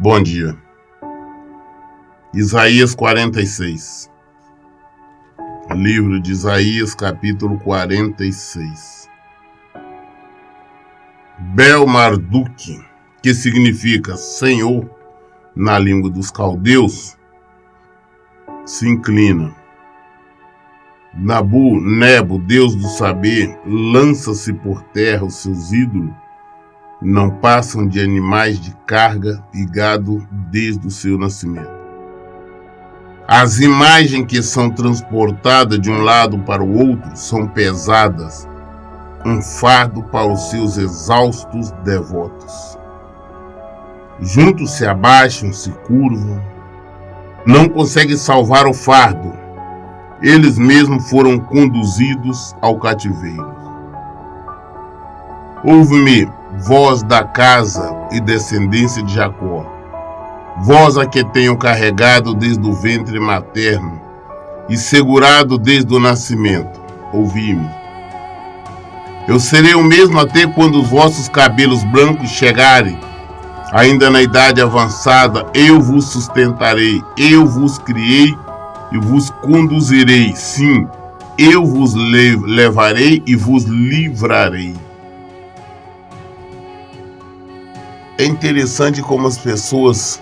Bom dia. Isaías 46. Livro de Isaías, capítulo 46. Bel-Marduk, que significa Senhor na língua dos caldeus, se inclina. Nebo, Deus do saber, lança-se por terra os seus ídolos. Não passam de animais de carga e gado desde o seu nascimento. As imagens que são transportadas de um lado para o outro são pesadas, um fardo para os seus exaustos devotos. Juntos se abaixam, se curvam, não conseguem salvar o fardo. Eles mesmos foram conduzidos ao cativeiro. Ouve-me, vós da casa e descendência de Jacó, vós a que tenho carregado desde o ventre materno e segurado desde o nascimento, ouvi-me. Eu serei o mesmo até quando os vossos cabelos brancos chegarem, ainda na idade avançada, eu vos sustentarei, eu vos criei e vos conduzirei, sim, eu vos levarei e vos livrarei. É interessante como as pessoas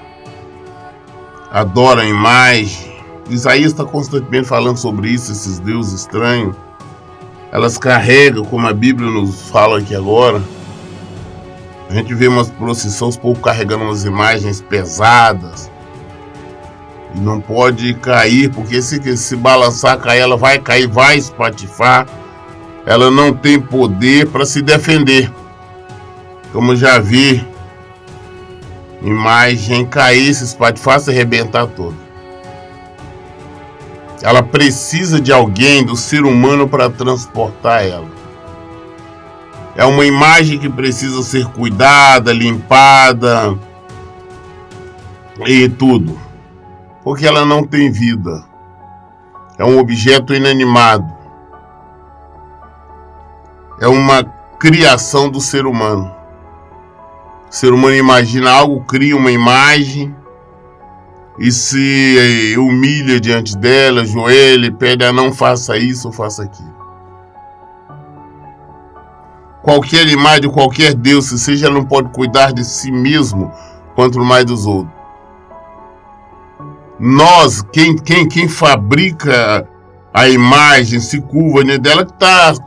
adoram a imagem. Isaías está constantemente falando sobre isso, esses deuses estranhos. Elas carregam, como a Bíblia nos fala aqui agora. A gente vê umas procissões, os povos carregando umas imagens pesadas. E não pode cair, porque se balançar, cair, ela vai cair, vai espatifar. Ela não tem poder para se defender. Como já vi imagem cair, se espatifar, se arrebentar todo. Ela precisa de alguém, do ser humano, para transportar ela. É uma imagem que precisa ser cuidada, limpada e tudo, porque ela não tem vida. É um objeto inanimado. É uma criação do ser humano. O ser humano imagina algo, cria uma imagem e se humilha diante dela, ajoelha, pede não faça isso ou faça aquilo. Qualquer imagem, qualquer Deus, se seja, não pode cuidar de si mesmo, quanto mais dos outros. Nós, quem fabrica a imagem, se curva dela,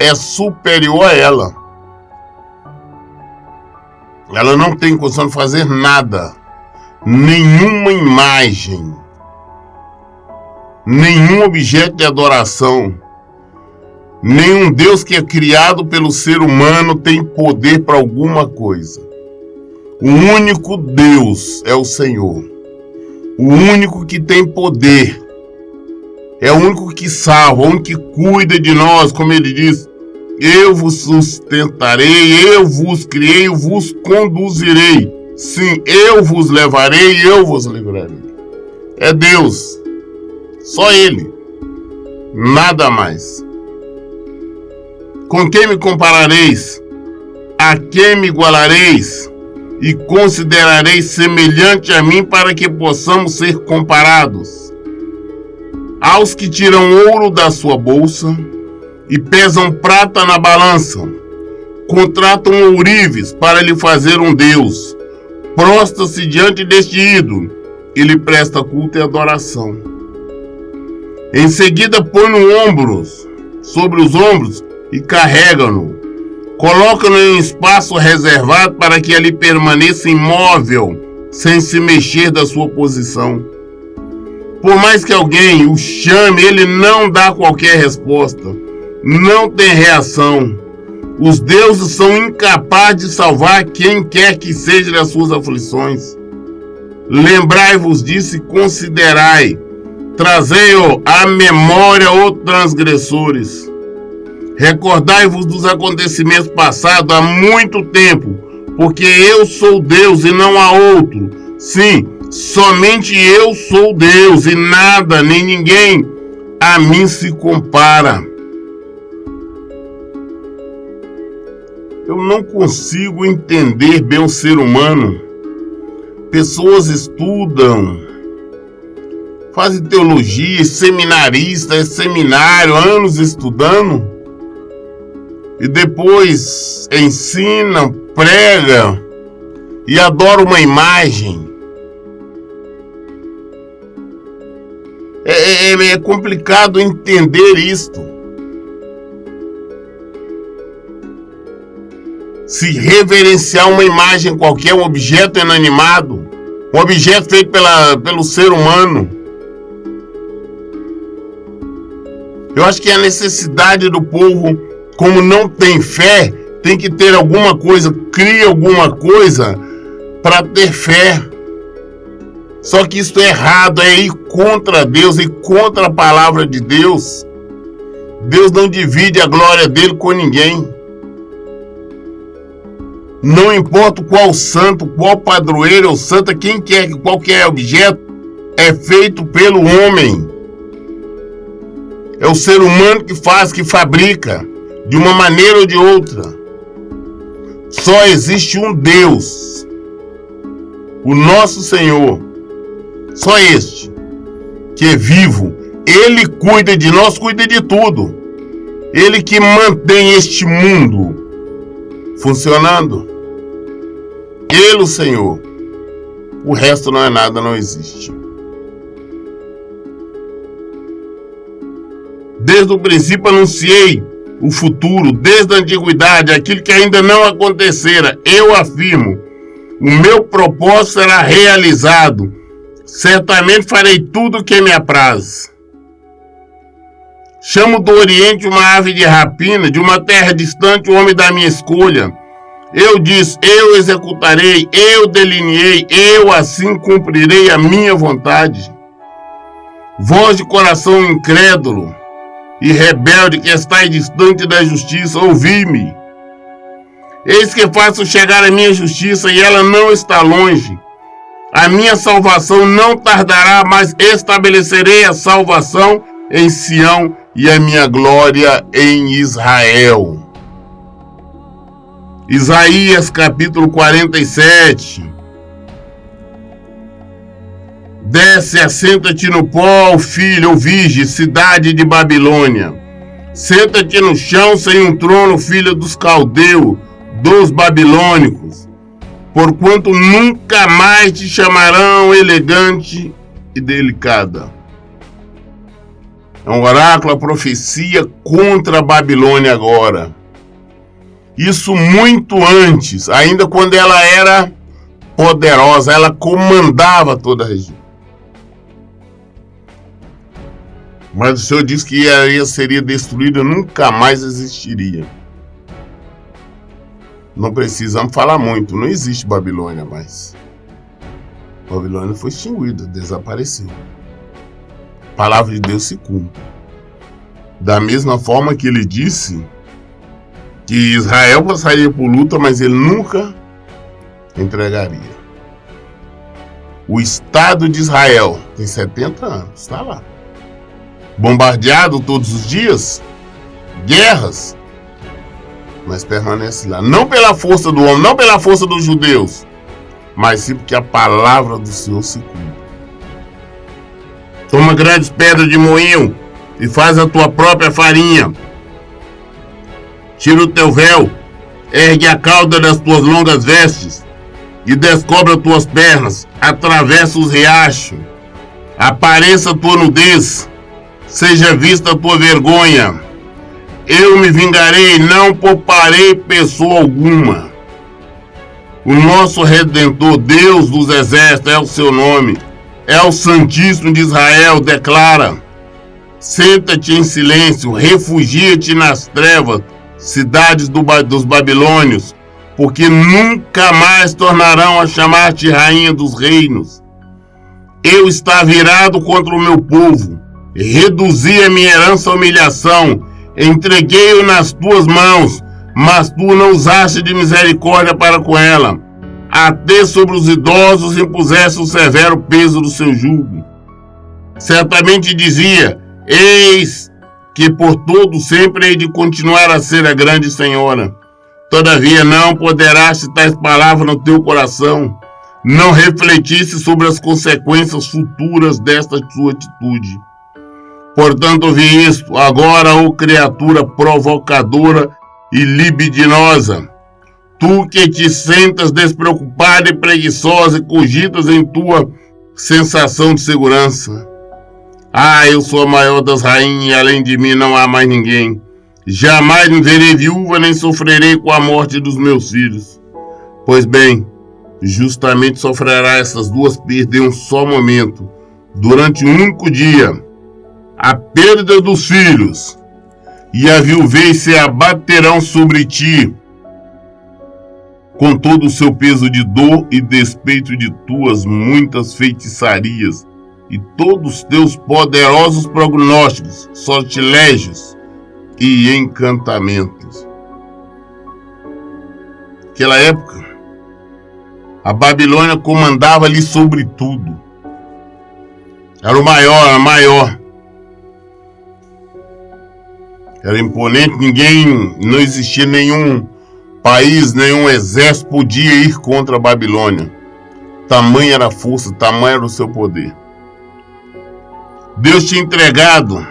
é superior a ela. Ela não tem condição de fazer nada, nenhuma imagem, nenhum objeto de adoração, nenhum Deus que é criado pelo ser humano tem poder para alguma coisa. O único Deus é o Senhor, o único que tem poder, é o único que salva, o único que cuida de nós, como ele diz. Eu vos sustentarei, eu vos criei, eu vos conduzirei. Sim, eu vos levarei, eu vos livrarei. É Deus. Só Ele. Nada mais. Com quem me comparareis? A quem me igualareis? E considerareis semelhante a mim para que possamos ser comparados? Aos que tiram ouro da sua bolsa e pesam prata na balança, contratam ourives para lhe fazer um deus, prostra-se diante deste ídolo e lhe presta culto e adoração. Em seguida põe sobre os ombros e carrega-no, coloca-no em espaço reservado para que ali permaneça imóvel, sem se mexer da sua posição. Por mais que alguém o chame, ele não dá qualquer resposta. Não tem reação. Os deuses são incapazes de salvar quem quer que seja das suas aflições. Lembrai-vos disso e considerai. Trazei-o à memória, ó transgressores. Recordai-vos dos acontecimentos passados há muito tempo, porque eu sou Deus e não há outro. Sim, somente eu sou Deus e nada, nem ninguém a mim se compara. Eu não consigo entender bem o ser humano Pessoas estudam, fazem teologia, seminaristas, seminário, anos estudando, e depois ensinam, pregam e adoram uma imagem. É complicado entender isto. Se reverenciar uma imagem qualquer, um objeto inanimado, um objeto feito pelo ser humano. Eu acho que a necessidade do povo, como não tem fé, tem que ter alguma coisa, cria alguma coisa para ter fé. Só que isso é errado, é ir contra Deus, ir contra a palavra de Deus. Deus não divide a glória dele com ninguém. Não importa qual santo, qual padroeiro ou santa, quem quer que qualquer objeto é feito pelo homem. É o ser humano que faz, que fabrica, de uma maneira ou de outra. Só existe um Deus, o nosso Senhor. Só este, que é vivo. Ele cuida de nós, cuida de tudo. Ele que mantém este mundo funcionando. Ele, o Senhor. O resto não é nada, não existe. Desde o princípio anunciei o futuro, desde a antiguidade, aquilo que ainda não acontecera. Eu afirmo, o meu propósito será realizado. Certamente farei tudo o que me apraz. Chamo do Oriente uma ave de rapina, de uma terra distante o homem da minha escolha. Eu disse, eu executarei, eu delineei, eu assim cumprirei a minha vontade. Voz de coração incrédulo e rebelde que estáis distante da justiça, ouvi-me. Eis que faço chegar a minha justiça e ela não está longe. A minha salvação não tardará, mas estabelecerei a salvação em Sião e a minha glória em Israel. Isaías capítulo 47. Desce, assenta-te no pó, filho, ou virgem, cidade de Babilônia. Senta-te no chão sem um trono, filha dos caldeus, dos babilônicos. Porquanto nunca mais te chamarão elegante e delicada. É um oráculo, a profecia contra a Babilônia agora. Isso muito antes, ainda quando ela era poderosa, ela comandava toda a região. Mas o Senhor disse que seria destruída, nunca mais existiria. Não precisamos falar muito, não existe Babilônia mais. Babilônia foi extinguida, desapareceu. A palavra de Deus se cumpre. Da mesma forma que ele disse que Israel passaria por luta, mas ele nunca entregaria. O Estado de Israel tem 70 anos, está lá. Bombardeado todos os dias, guerras, mas permanece lá. Não pela força do homem, não pela força dos judeus, mas sim porque a palavra do Senhor se cumpre. Toma grandes pedras de moinho e faz a tua própria farinha. Tira o teu véu, ergue a cauda das tuas longas vestes e descobre as tuas pernas, atravessa os riachos, apareça a tua nudez, seja vista a tua vergonha. Eu me vingarei, não pouparei pessoa alguma. O nosso Redentor, Deus dos exércitos, é o seu nome, é o Santíssimo de Israel, declara. Senta-te em silêncio, refugia-te nas trevas, cidades dos babilônios, porque nunca mais tornarão a chamar-te rainha dos reinos. Eu estava virado contra o meu povo, reduzi a minha herança à humilhação, entreguei-o nas tuas mãos, mas tu não usaste de misericórdia para com ela. Até sobre os idosos impuseste o severo peso do seu jugo. Certamente dizia, eis que por todo sempre hei de continuar a ser a grande senhora. Todavia não poderás tais palavras no teu coração. não refletisse sobre as consequências futuras desta sua atitude. Portanto, ouvi isto, agora, ó criatura provocadora e libidinosa, tu que te sentas despreocupada e preguiçosa e cogitas em tua sensação de segurança. Ah, eu sou a maior das rainhas e além de mim não há mais ninguém. Jamais me verei viúva nem sofrerei com a morte dos meus filhos. Pois bem, justamente sofrerá essas duas perdas em um só momento, durante um único dia. A perda dos filhos e a viuvez se abaterão sobre ti, com todo o seu peso de dor e despeito de tuas muitas feitiçarias e todos os teus poderosos prognósticos, sortilégios e encantamentos. Naquela época, a Babilônia comandava ali sobre tudo. Era o maior, a maior. Era imponente, não existia nenhum país, nenhum exército podia ir contra a Babilônia. Tamanha era a força, tamanho era o seu poder. Deus tinha entregado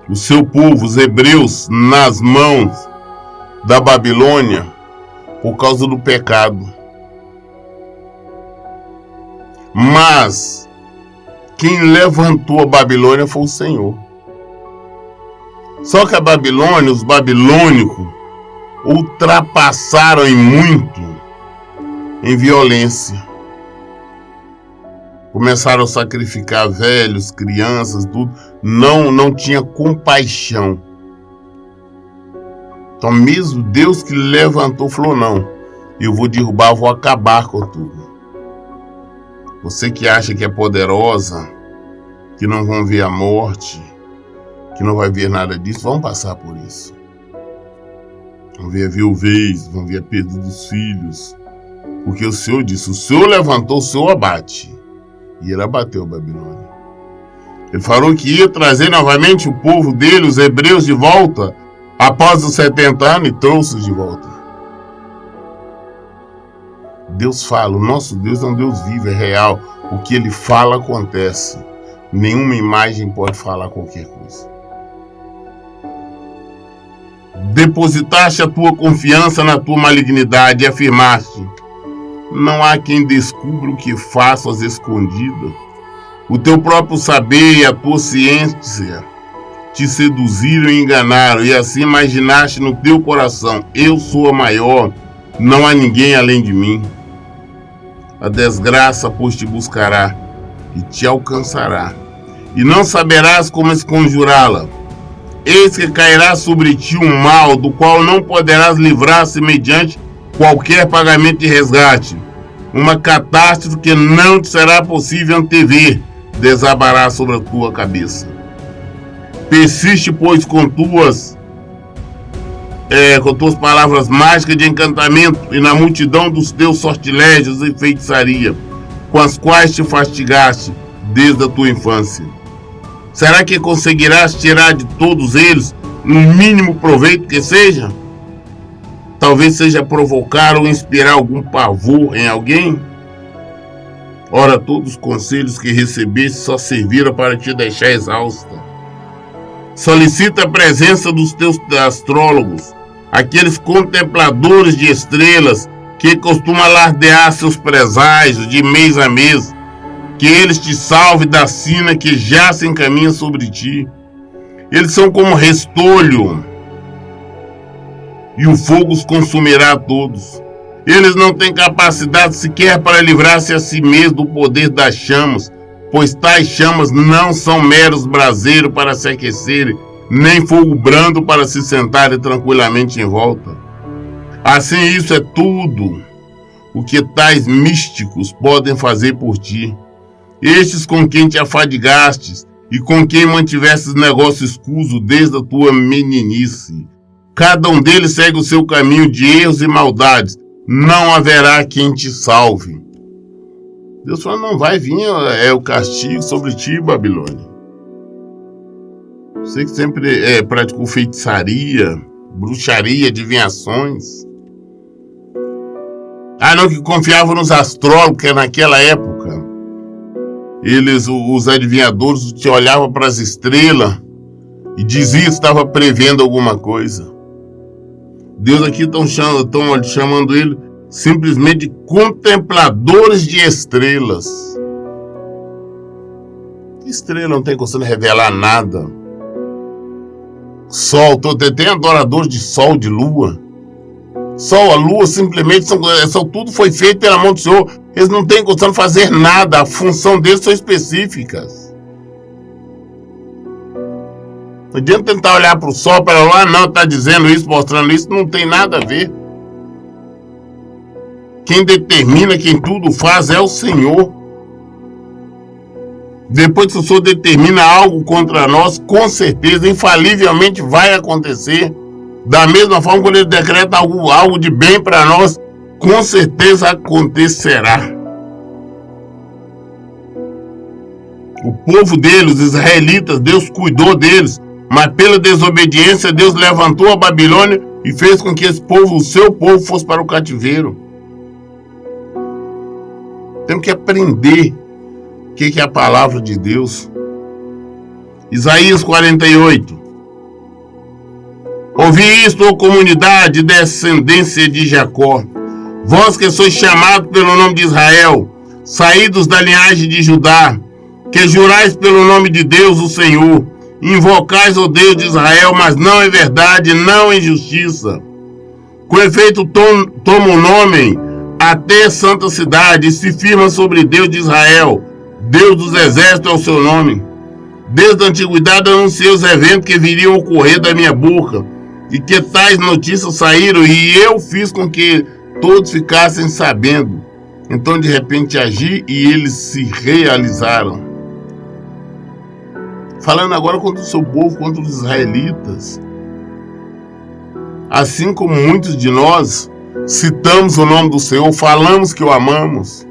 o seu povo, os hebreus, nas mãos da Babilônia por causa do pecado. Mas quem levantou a Babilônia foi o Senhor. Só que a Babilônia, os babilônicos, ultrapassaram em muito em violência. Começaram a sacrificar velhos, crianças, tudo. Não tinha compaixão. Então mesmo Deus que levantou falou, não, eu vou derrubar, vou acabar com tudo. Você que acha que é poderosa, que não vão ver a morte, que não vai ver nada disso, vão passar por isso. Vão ver a viuvez, vão ver a perda dos filhos. Porque o Senhor disse, o Senhor levantou, o Senhor abate. E ele abateu a Babilônia. Ele falou que ia trazer novamente o povo dele, os hebreus, de volta, após os 70 anos, e trouxe-os de volta. Deus fala, o nosso Deus é um Deus vivo, é real. O que ele fala acontece. Nenhuma imagem pode falar qualquer coisa. Depositaste a tua confiança na tua malignidade e afirmaste, não há quem descubra o que faço às escondidas. O teu próprio saber e a tua ciência te seduziram e enganaram, e assim imaginaste no teu coração, eu sou a maior, não há ninguém além de mim. A desgraça, pois, te buscará e te alcançará, e não saberás como esconjurá-la. Eis que cairá sobre ti um mal, do qual não poderás livrar-se mediante qualquer pagamento de resgate. Uma catástrofe que não te será possível antever, desabará sobre a tua cabeça. Persiste, pois, com tuas palavras mágicas de encantamento e na multidão dos teus sortilégios e feitiçaria, com as quais te fastigaste desde a tua infância. Será que conseguirás tirar de todos eles um mínimo proveito que seja? Talvez seja provocar ou inspirar algum pavor em alguém? Ora, todos os conselhos que recebeste só serviram para te deixar exausta. Solicita a presença dos teus astrólogos, aqueles contempladores de estrelas que costumam alardear seus preságios de mês a mês, que eles te salvem da sina que já se encaminha sobre ti. Eles são como restolho, e o fogo os consumirá a todos. Eles não têm capacidade sequer para livrar-se a si mesmo do poder das chamas, pois tais chamas não são meros braseiros para se aquecerem, nem fogo brando para se sentarem tranquilamente em volta. Assim, isso é tudo o que tais místicos podem fazer por ti. Estes com quem te afadigastes e com quem mantivestes negócio escuso desde a tua meninice. Cada um deles segue o seu caminho de erros e maldades. Não haverá quem te salve. Deus fala, não vai vir o castigo sobre ti, Babilônia. Você que sempre praticou feitiçaria, bruxaria, adivinhações. Não, que confiavam nos astrólogos, porque naquela época, os adivinhadores, te olhavam para as estrelas e diziam que estava prevendo alguma coisa. Deus aqui estão chamando ele simplesmente de contempladores de estrelas. Estrela não tem condição de revelar nada. Sol, tem adoradores de sol, de lua. Sol, a lua, simplesmente tudo foi feito pela mão do Senhor. Eles não têm condição de fazer nada. A função deles são específicas. Não adianta tentar olhar para o sol, para lá, não, está dizendo isso, mostrando isso, não tem nada a ver. Quem determina, quem tudo faz é o Senhor. Depois que o Senhor determina algo contra nós, com certeza, infalivelmente vai acontecer. Da mesma forma, quando ele decreta algo de bem para nós, com certeza acontecerá. O povo deles, os israelitas, Deus cuidou deles, mas pela desobediência, Deus levantou a Babilônia e fez com que esse povo, o seu povo, fosse para o cativeiro. Temos que aprender o que é a palavra de Deus. Isaías 48. Ouvi isto, ó comunidade, descendência de Jacó, vós que sois chamados pelo nome de Israel, saídos da linhagem de Judá, que jurais pelo nome de Deus, o Senhor, invocais o Deus de Israel, mas não em verdade, não em justiça. Com efeito, toma o nome até santa cidade, e se firma sobre Deus de Israel. Deus dos exércitos é o seu nome. Desde a antiguidade anunciei os eventos que viriam ocorrer da minha boca, e que tais notícias saíram, e eu fiz com que todos ficassem sabendo. Então de repente agi e eles se realizaram. Falando agora contra o seu povo, contra os israelitas. Assim como muitos de nós citamos o nome do Senhor, falamos que o amamos.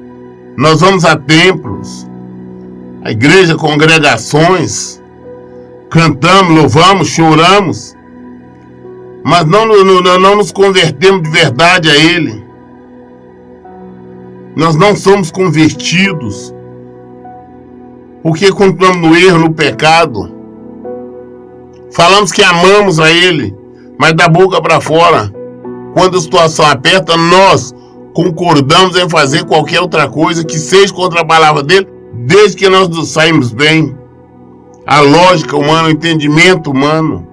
Nós vamos a templos, a igreja, congregações, cantamos, louvamos, choramos, mas não nos convertemos de verdade a Ele. Nós não somos convertidos, porque continuamos no erro, no pecado. Falamos que amamos a Ele, mas da boca para fora, quando a situação aperta, nós concordamos em fazer qualquer outra coisa que seja contra a palavra dele, desde que nós nos saímos bem. A lógica humana, o entendimento humano.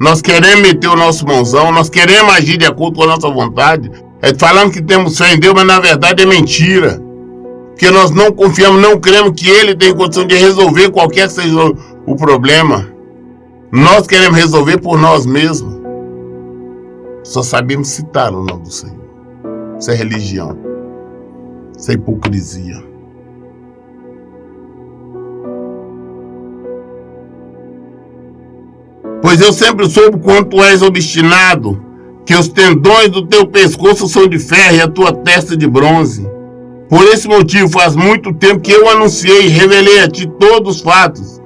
Nós queremos meter o nosso mãozão, nós queremos agir de acordo com a nossa vontade. Falamos que temos fé em Deus, mas na verdade é mentira. Porque nós não confiamos, não cremos que Ele tem condição de resolver qualquer que seja o problema. Nós queremos resolver por nós mesmos. Só sabemos citar o nome do Senhor. Isso é religião. Isso é hipocrisia. Pois eu sempre soube quanto és obstinado, que os tendões do teu pescoço são de ferro e a tua testa de bronze. Por esse motivo faz muito tempo que eu anunciei e revelei a ti todos os fatos,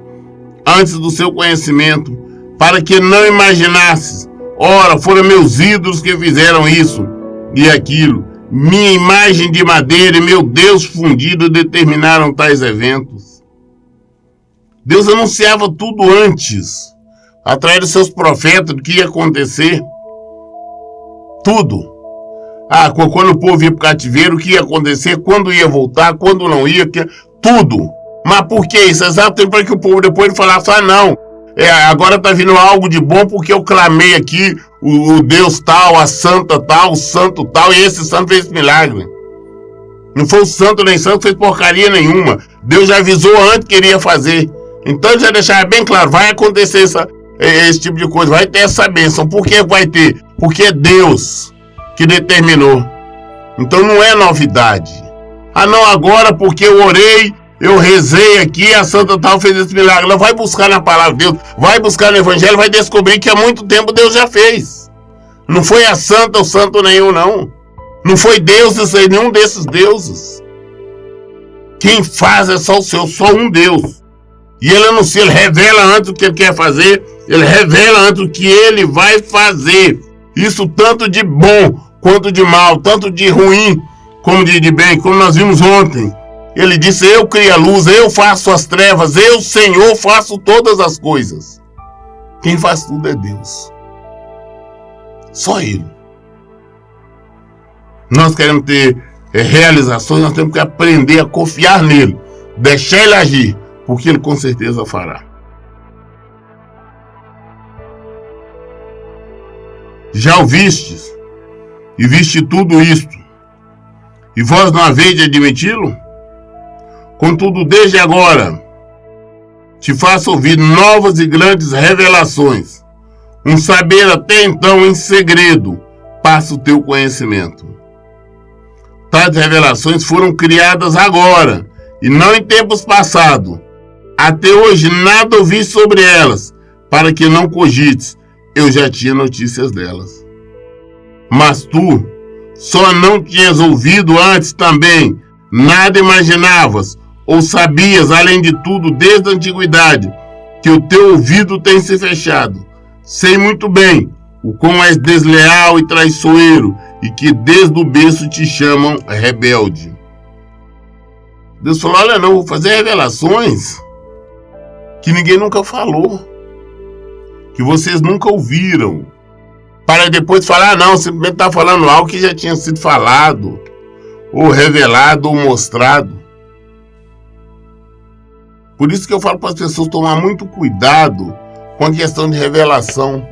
antes do seu conhecimento, para que não imaginasses. Ora, foram meus ídolos que fizeram isso e aquilo. Minha imagem de madeira e meu Deus fundido determinaram tais eventos. Deus anunciava tudo antes, através dos seus profetas, do que ia acontecer. Tudo. Quando o povo ia para o cativeiro, o que ia acontecer, quando ia voltar, quando não ia, tudo. Mas por que isso? Exatamente para que o povo depois falasse, não, agora está vindo algo de bom porque eu clamei aqui, o Deus tal, a santa tal, o santo tal, e esse santo fez milagre. Não foi o santo nem santo, fez porcaria nenhuma. Deus já avisou antes que iria fazer. Então já deixava bem claro, vai acontecer esse tipo de coisa, vai ter essa bênção. Por que vai ter? Porque é Deus que determinou. Então não é novidade. Não, agora porque eu orei, eu rezei aqui, a santa tal fez esse milagre. Não, vai buscar na palavra de Deus, vai buscar no evangelho, vai descobrir que há muito tempo Deus já fez. Não foi a santa ou santo nenhum, não. Não foi Deus, nenhum desses deuses. Quem faz é só o Senhor, só um Deus. E Ele anuncia, Ele revela antes o que Ele quer fazer, Ele revela antes o que Ele vai fazer. Isso tanto de bom quanto de mal, tanto de ruim como de bem, como nós vimos ontem. Ele disse: eu crio a luz, eu faço as trevas, eu, Senhor, faço todas as coisas. Quem faz tudo é Deus. Só Ele. Nós queremos ter realizações, nós temos que aprender a confiar nele, deixar ele agir, porque ele com certeza fará. Já ouvistes e viste tudo isto, e vós não haveis de admiti-lo? Contudo, desde agora te faço ouvir novas e grandes revelações, um saber até então em segredo passa o teu conhecimento. Tais revelações foram criadas agora, e não em tempos passados. Até hoje nada ouvi sobre elas, para que não cogites, eu já tinha notícias delas. Mas tu só não tinhas ouvido antes também, nada imaginavas, ou sabias, além de tudo, desde a antiguidade, que o teu ouvido tem se fechado. Sei muito bem o quão és desleal e traiçoeiro, e que desde o berço te chamam rebelde. Deus falou: olha, não, vou fazer revelações que ninguém nunca falou, que vocês nunca ouviram, para depois falar: não, simplesmente está falando algo que já tinha sido falado, ou revelado, ou mostrado. Por isso que eu falo para as pessoas tomar muito cuidado com a questão de revelação.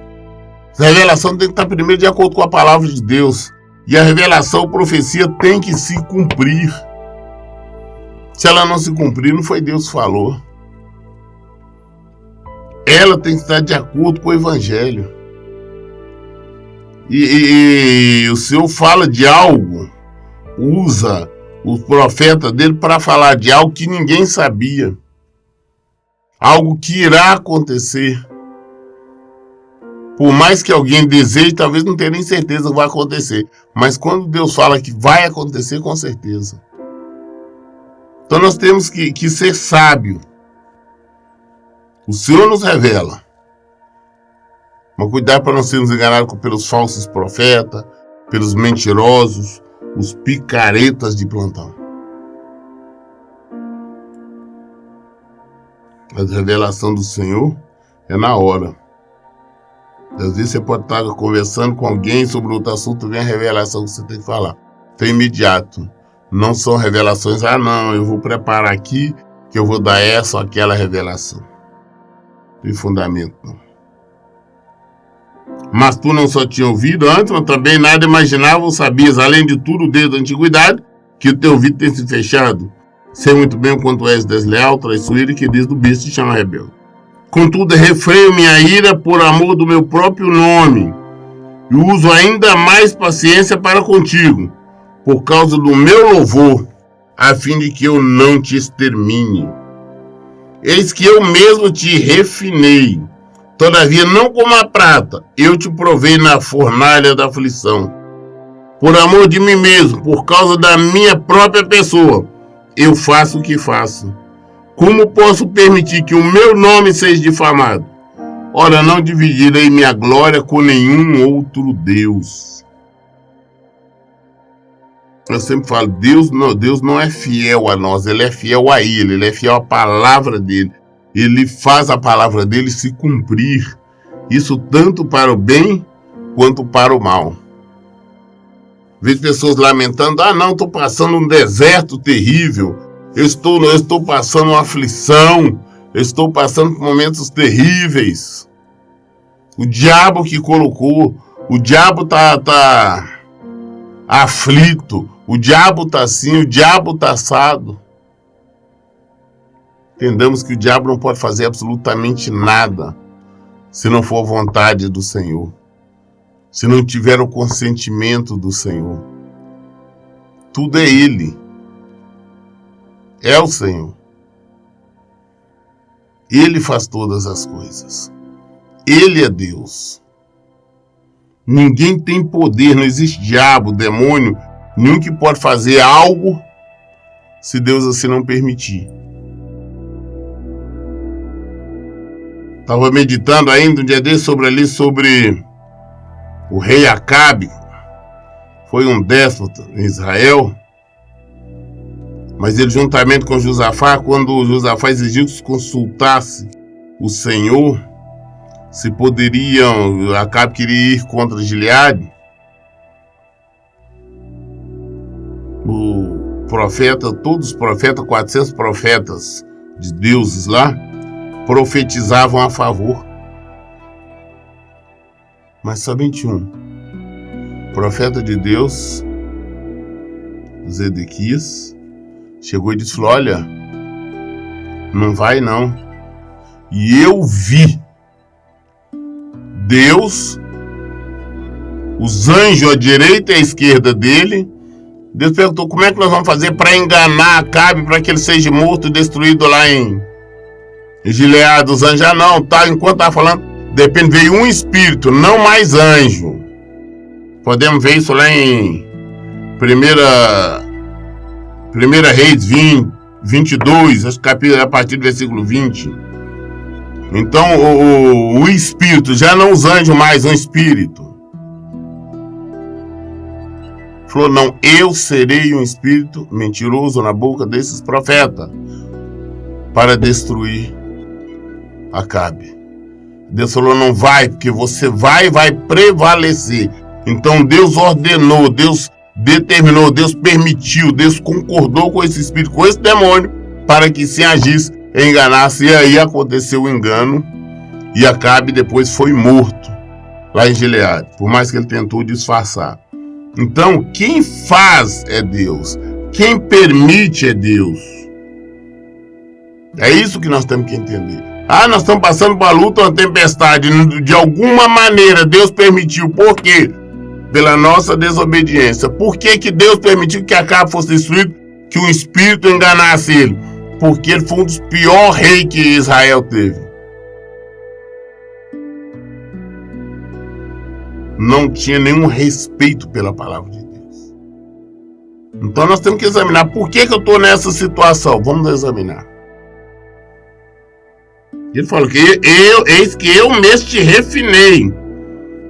A revelação tem que estar primeiro de acordo com a palavra de Deus. E a revelação, a profecia tem que se cumprir. Se ela não se cumprir, não foi Deus que falou. Ela tem que estar de acordo com o Evangelho. E o Senhor fala de algo, usa o profeta dele para falar de algo que ninguém sabia. Algo que irá acontecer. Por mais que alguém deseje, talvez não tenha nem certeza que vai acontecer. Mas quando Deus fala que vai acontecer, com certeza. Então nós temos que ser sábio. O Senhor nos revela. Mas cuidado para não sermos enganados pelos falsos profetas, pelos mentirosos, os picaretas de plantão. A revelação do Senhor é na hora. Às vezes você pode estar conversando com alguém sobre outro assunto, vem a revelação que você tem que falar. Então é imediato. Não são revelações: ah não, eu vou preparar aqui que eu vou dar essa ou aquela revelação. Não tem fundamento não. Mas tu não só tinha ouvido antes, mas também nada imaginava ou sabias, além de tudo desde a antiguidade, que o teu ouvido tem se fechado. Sei muito bem o quanto és desleal, traiçoeiro, e que desde o berço te chama rebelde. Contudo, refreio minha ira por amor do meu próprio nome, e uso ainda mais paciência para contigo, por causa do meu louvor, a fim de que eu não te extermine. Eis que eu mesmo te refinei, todavia não como a prata, eu te provei na fornalha da aflição. Por amor de mim mesmo, por causa da minha própria pessoa, eu faço o que faço. Como posso permitir que o meu nome seja difamado? Ora, não dividirei minha glória com nenhum outro Deus. Eu sempre falo: Deus não é fiel a nós, Ele é fiel a Ele é fiel à palavra dEle. Ele faz a palavra dEle se cumprir. Isso tanto para o bem quanto para o mal. Vejo pessoas lamentando: ah não, estou passando um deserto terrível. Eu estou passando uma aflição, eu estou passando por momentos terríveis. O diabo que colocou, o diabo tá aflito, o diabo tá assim, o diabo tá assado. Entendamos que o diabo não pode fazer absolutamente nada se não for a vontade do Senhor, se não tiver o consentimento do Senhor. Tudo é Ele. É o Senhor. Ele faz todas as coisas. Ele é Deus. Ninguém tem poder, não existe diabo, demônio, nenhum que pode fazer algo se Deus assim não permitir. Estava meditando ainda um dia desse sobre o rei Acabe. foi um déspota em Israel, mas ele, juntamente com Josafá, quando Josafá exigiu que se consultasse o Senhor, se poderiam, Acabe queria ir contra Gileade, o profeta, todos os profetas, 400 profetas de deuses lá, profetizavam a favor. Mas somente um, profeta de Deus, Zedequias, chegou e disse: olha, não vai não. E eu vi Deus, os anjos à direita e à esquerda dele. Deus perguntou: como é que nós vamos fazer para enganar Acabe, para que ele seja morto e destruído lá em Gileade? Os anjos, não, tá, enquanto estava falando, depende, veio um espírito, não mais anjo. Podemos ver isso lá em 1 Reis 22, capítulo, a partir do versículo 20. Então o espírito, já não os anjos mais, um espírito. Falou: não, eu serei um espírito mentiroso na boca desses profetas para destruir Acabe. Deus falou: não vai, porque você vai prevalecer. Então Deus ordenou, Deus determinou, Deus permitiu, Deus concordou com esse espírito, com esse demônio, para que se agisse, enganasse. E aí aconteceu o engano, e Acabe depois foi morto lá em Gileade, por mais que ele tentou disfarçar. Então, quem faz é Deus, quem permite é Deus. É isso que nós temos que entender. Nós estamos passando por uma luta, uma tempestade. De alguma maneira Deus permitiu. Por quê? Pela nossa desobediência. Por que Deus permitiu que Acabe fosse destruído? Que um espírito enganasse ele? Porque ele foi um dos piores reis que Israel teve. Não tinha nenhum respeito pela palavra de Deus. Então nós temos que examinar por que eu estou nessa situação. Vamos examinar. Ele falou que eis que eu mesmo te refinei,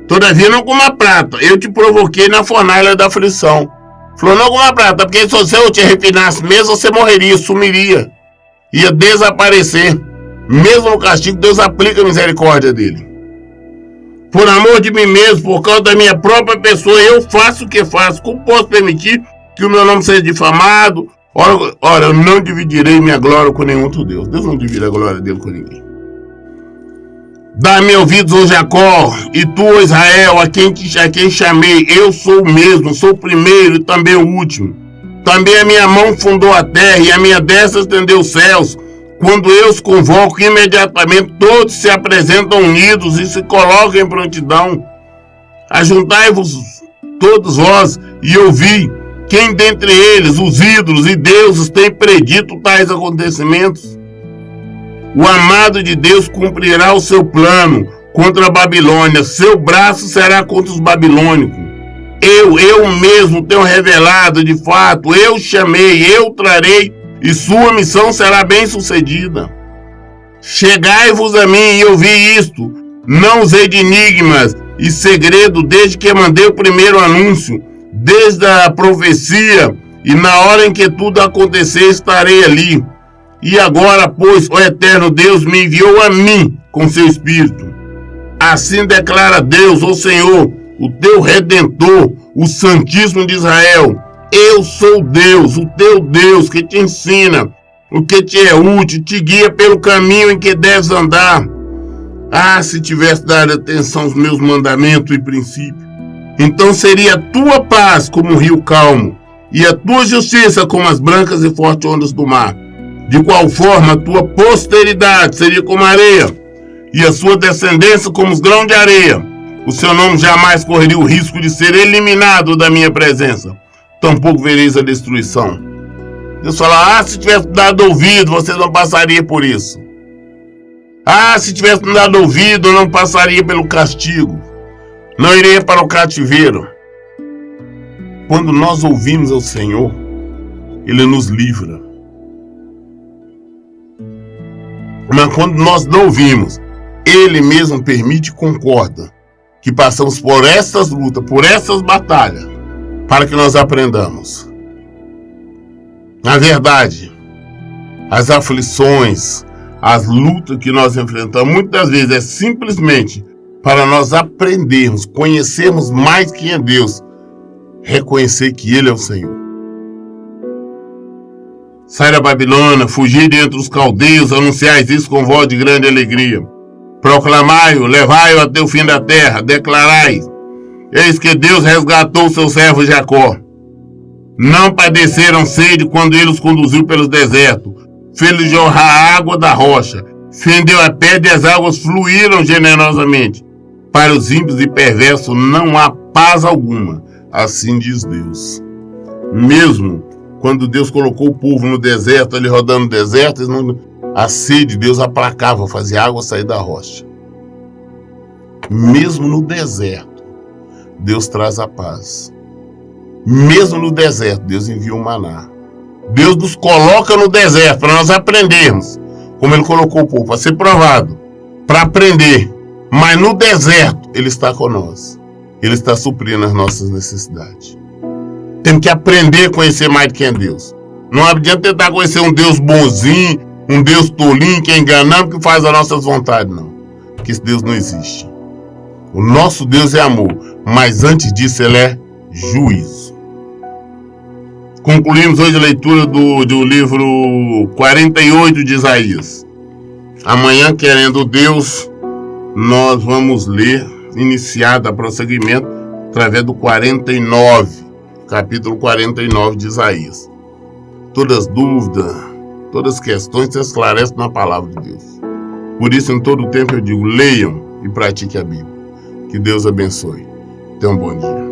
todavia não com uma prata, eu te provoquei na fornalha da aflição. Falou: não com uma prata, porque se eu te refinasse mesmo, você morreria, sumiria, ia desaparecer. Mesmo no castigo, Deus aplica a misericórdia dele. Por amor de mim mesmo, por causa da minha própria pessoa, eu faço o que faço. Como posso permitir que o meu nome seja difamado? Ora, eu não dividirei minha glória com nenhum outro Deus. Deus não divide a glória dele com ninguém. Dá-me ouvidos, ó Jacó, e tu, ó Israel, a quem chamei. Eu sou o mesmo, sou o primeiro e também o último. Também a minha mão fundou a terra e a minha destra estendeu os céus. Quando eu os convoco, imediatamente todos se apresentam unidos e se colocam em prontidão. Ajuntai-vos todos vós e ouvi. Quem dentre eles, os ídolos e deuses, tem predito tais acontecimentos? O amado de Deus cumprirá o seu plano contra a Babilônia. Seu braço será contra os babilônicos. Eu mesmo tenho revelado, de fato, eu chamei, eu trarei, e sua missão será bem sucedida. Chegai-vos a mim e ouvi isto. Não usei de enigmas e segredo desde que mandei o primeiro anúncio, desde a profecia, e na hora em que tudo acontecer estarei ali. E agora, pois, ó eterno Deus me enviou a mim com seu Espírito. Assim declara Deus, ó Senhor, o teu Redentor, o Santíssimo de Israel: eu sou Deus, o teu Deus, que te ensina o que te é útil, te guia pelo caminho em que deves andar. Se tivesse dado atenção aos meus mandamentos e princípios, então seria a tua paz como um rio calmo, e a tua justiça como as brancas e fortes ondas do mar. De qual forma a tua posteridade seria como a areia, e a sua descendência como os grãos de areia. O seu nome jamais correria o risco de ser eliminado da minha presença. Tampouco vereis a destruição. Deus fala: se tivesse dado ouvido, vocês não passariam por isso. Se tivesse dado ouvido, eu não passaria pelo castigo. Não iria para o cativeiro. Quando nós ouvimos ao Senhor, Ele nos livra. Mas quando nós não ouvimos, Ele mesmo permite e concorda que passamos por essas lutas, por essas batalhas, para que nós aprendamos. Na verdade, as aflições, as lutas que nós enfrentamos, muitas vezes é simplesmente para nós aprendermos, conhecermos mais quem é Deus, reconhecer que Ele é o Senhor. Sai da Babilônia, fugir de entre os caldeus, anunciais isso com voz de grande alegria. Proclamai-o, levai-o até o fim da terra, declarai: eis que Deus resgatou o seu servo Jacó. Não padeceram sede quando ele os conduziu pelos desertos. Fez-lhes jorrar água da rocha. Fendeu a pedra e as águas fluíram generosamente. Para os ímpios e perversos não há paz alguma. Assim diz Deus. Mesmo quando Deus colocou o povo no deserto, ali rodando no deserto, a sede Deus aplacava, fazia água sair da rocha. Mesmo no deserto, Deus traz a paz. Mesmo no deserto, Deus envia o maná. Deus nos coloca no deserto para nós aprendermos, como Ele colocou o povo, para ser provado, para aprender. Mas no deserto, Ele está conosco. Ele está suprindo as nossas necessidades. Temos que aprender a conhecer mais de quem é Deus. Não adianta tentar conhecer um Deus bonzinho, um Deus tolinho, que é enganando, que faz as nossas vontades, não. Porque esse Deus não existe. O nosso Deus é amor, mas antes disso Ele é juízo. Concluímos hoje a leitura do livro 48 de Isaías. Amanhã, querendo Deus, nós vamos ler, iniciado a prosseguimento, através do 49, capítulo 49 de Isaías. Todas as dúvidas, todas as questões se esclarecem na palavra de Deus. Por isso, em todo o tempo eu digo, leiam e pratiquem a Bíblia. Que Deus abençoe. Tenham um bom dia.